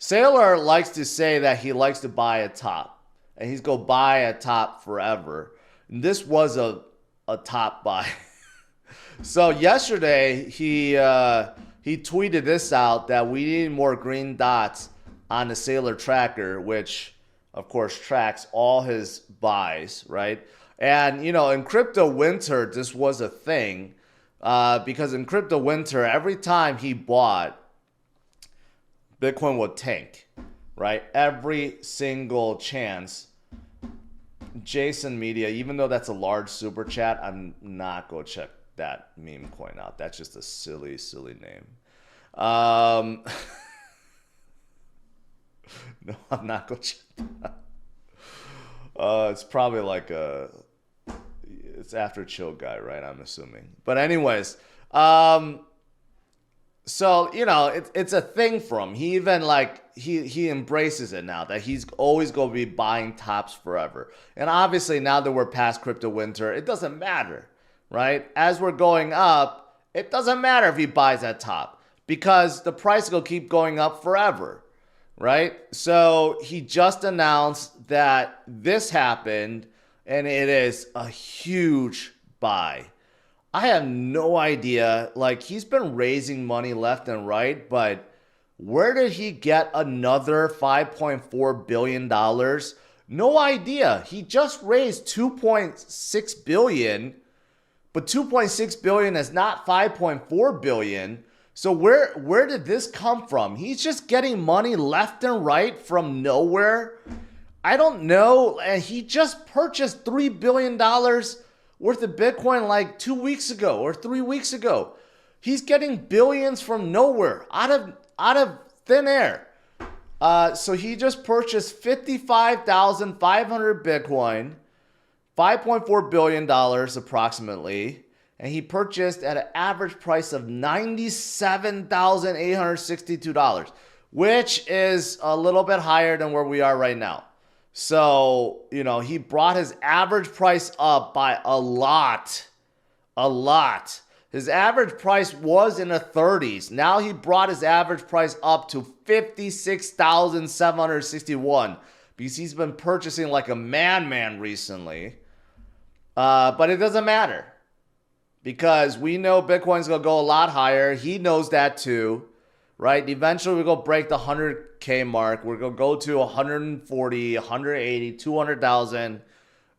Saylor likes to say that he likes to buy a top, and he's going to buy a top forever. And this was a top buy. So yesterday he tweeted this out that we need more green dots on the Saylor tracker, which of course tracks all his buys, right? And in crypto winter, this was a thing because in crypto winter, every time he bought, Bitcoin would tank, right? Every single chance. Jason Media, even though that's a large super chat, I'm not going to check that meme coin out. That's just a silly, silly name. No, I'm not going to check that out. It's probably like it's after Chill Guy, right? I'm assuming. But anyways, so it's a thing for him. He even he embraces it now that he's always going to be buying tops forever. And obviously now that we're past crypto winter, it doesn't matter, right? As we're going up, it doesn't matter if he buys that top because the price will keep going up forever, right? So he just announced that this happened, and it is a huge buy. I have no idea. He's been raising money left and right, but where did he get another $5.4 billion? No idea. He just raised $2.6 billion, but $2.6 billion is not $5.4 billion. So where did this come from? He's just getting money left and right from nowhere. I don't know. And he just purchased $3 billion worth of Bitcoin 2 weeks ago or 3 weeks ago. He's getting billions from nowhere, out of thin air. So he just purchased 55,500 Bitcoin, $5.4 billion approximately, and he purchased at an average price of $97,862, which is a little bit higher than where we are right now. So, he brought his average price up by a lot. A lot. His average price was in the 30s. Now he brought his average price up to 56,761 because he's been purchasing like a madman recently. But it doesn't matter because we know Bitcoin's going to go a lot higher. He knows that too. Right? Eventually we're going to break the 100K mark. We're going to go to 140, 180, 200,000,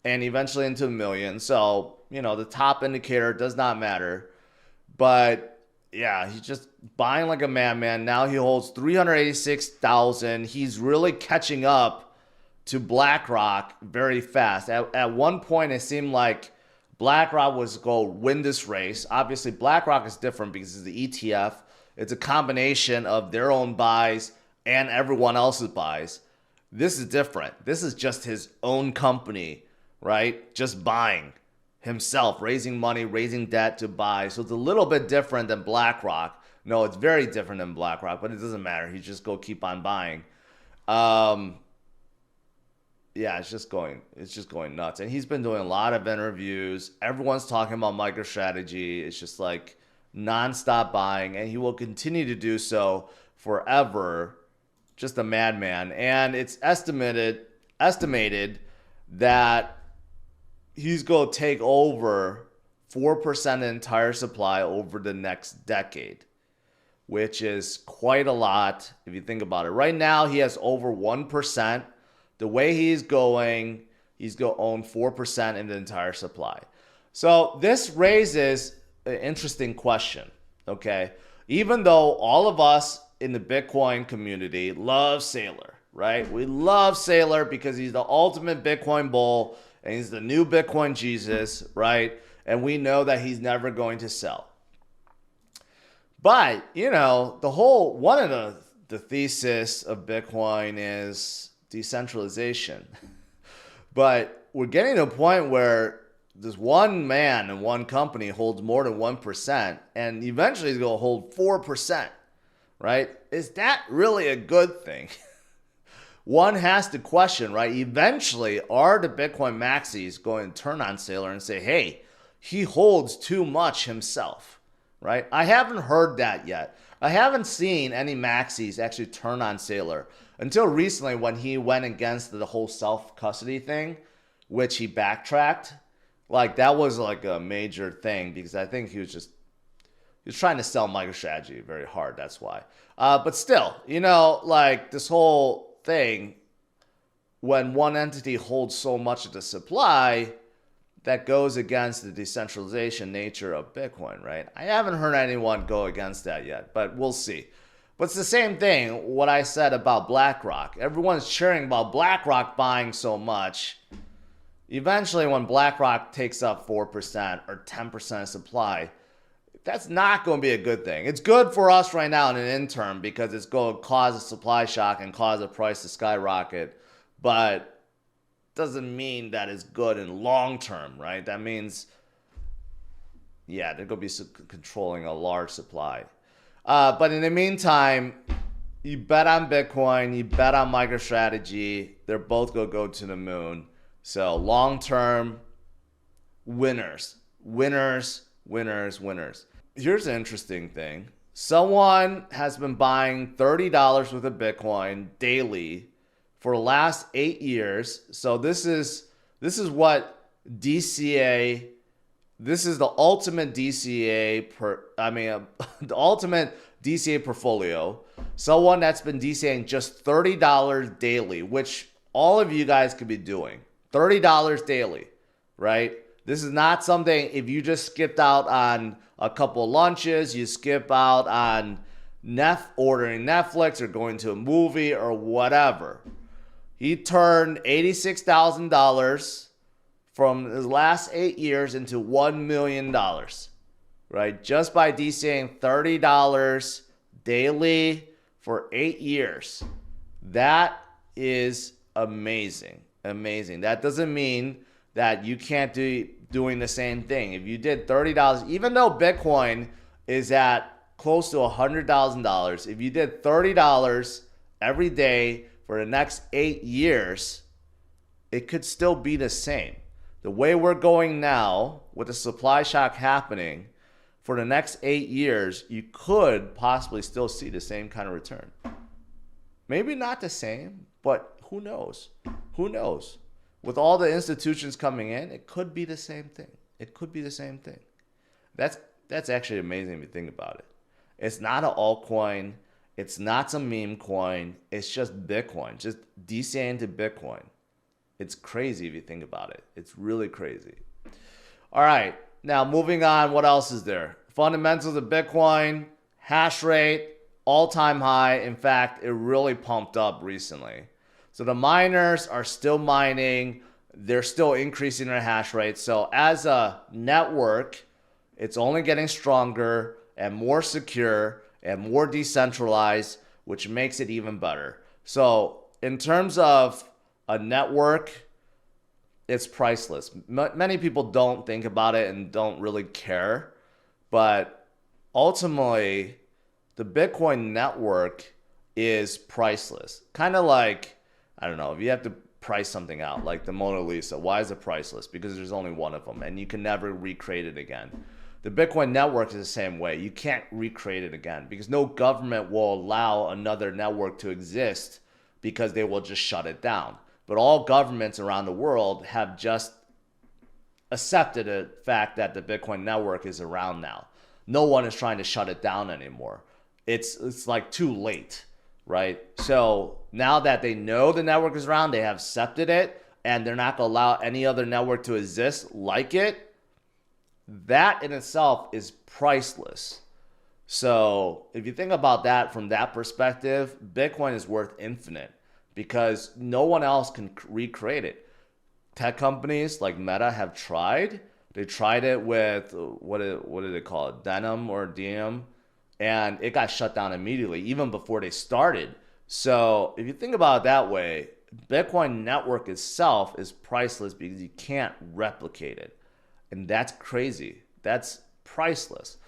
and eventually into a million. So, the top indicator does not matter. But, yeah, he's just buying like a madman. Now he holds 386,000. He's really catching up to BlackRock very fast. At one point, it seemed like BlackRock was going to win this race. Obviously, BlackRock is different because it's the ETF. It's a combination of their own buys and everyone else's buys. This is different. This is just his own company, right? Just buying himself, raising money, raising debt to buy. So it's a little bit different than BlackRock. No, it's very different than BlackRock, but it doesn't matter. He's just go keep on buying. Yeah, it's just going nuts. And he's been doing a lot of interviews. Everyone's talking about MicroStrategy. It's just nonstop buying, and he will continue to do so forever. Just a madman. And it's estimated that he's going to take over 4% of the entire supply over the next decade, which is quite a lot if you think about it. Right now, he has over 1%. The way he's going to own 4% in the entire supply. So this raises an interesting question, okay? Even though all of us in the Bitcoin community love Saylor, right? We love Saylor because he's the ultimate Bitcoin bull and he's the new Bitcoin Jesus, right? And we know that he's never going to sell. But, one of the thesis of Bitcoin is decentralization. But we're getting to a point where this one man and one company holds more than 1%, and eventually he's going to hold 4%, right? Is that really a good thing? One has to question, right? Eventually, are the Bitcoin maxis going to turn on Saylor and say, hey, he holds too much himself, right? I haven't heard that yet. I haven't seen any maxis actually turn on Saylor until recently when he went against the whole self-custody thing, which he backtracked. Like, that was like a major thing because I think he was trying to sell MicroStrategy very hard. That's why. But still, like this whole thing, when one entity holds so much of the supply, that goes against the decentralization nature of Bitcoin, right? I haven't heard anyone go against that yet, but we'll see. But it's the same thing, what I said about BlackRock. Everyone's cheering about BlackRock buying so much. Eventually, when BlackRock takes up 4% or 10% of supply, that's not going to be a good thing. It's good for us right now in an interim because it's going to cause a supply shock and cause the price to skyrocket. But doesn't mean that it's good in long term, right? That means, yeah, they're going to be controlling a large supply. But in the meantime, you bet on Bitcoin, you bet on MicroStrategy. They're both going to go to the moon. So long term, winners, winners, winners, winners. Here's an interesting thing. Someone has been buying $30 worth of Bitcoin daily for the last 8 years. So this is what DCA, this is the ultimate DCA the ultimate DCA portfolio. Someone that's been DCAing just $30 daily, which all of you guys could be doing. $30 daily, right? This is not something, if you just skipped out on a couple lunches, you skip out on ordering Netflix or going to a movie or whatever. He turned $86,000 from his last 8 years into $1 million, right? Just by DCAing $30 daily for 8 years. That is amazing. Amazing. That doesn't mean that you can't do doing the same thing. If you did $30, even though Bitcoin is at close to $100,000, if you did $30 every day for the next 8 years, it could still be the same. The way we're going now, with the supply shock happening, for the next 8 years, you could possibly still see the same kind of return. Maybe not the same, but who knows? Who knows? With all the institutions coming in, it could be the same thing. It could be the same thing. That's actually amazing if you think about it. It's not an altcoin. It's not some meme coin. It's just Bitcoin. Just DCA into Bitcoin. It's crazy if you think about it. It's really crazy. All right. Now, moving on. What else is there? Fundamentals of Bitcoin. Hash rate. All-time high. In fact, it really pumped up recently. So the miners are still mining. They're still increasing their hash rate. So as a network, it's only getting stronger and more secure and more decentralized, which makes it even better. So in terms of a network, it's priceless. Many people don't think about it and don't really care. But ultimately, the Bitcoin network is priceless. Kind of like, I don't know, if you have to price something out, like the Mona Lisa, why is it priceless? Because there's only one of them and you can never recreate it again. The Bitcoin network is the same way. You can't recreate it again because no government will allow another network to exist because they will just shut it down. But all governments around the world have just accepted the fact that the Bitcoin network is around now. No one is trying to shut it down anymore. It's like too late, right? So now that they know the network is around, they have accepted it, and they're not going to allow any other network to exist like it. That in itself is priceless. So if you think about that from that perspective, Bitcoin is worth infinite because no one else can recreate it. Tech companies like Meta have tried. They tried it with, what did they call it? Denim or Diem. And it got shut down immediately, even before they started. So if you think about it that way, Bitcoin network itself is priceless because you can't replicate it. And that's crazy. That's priceless.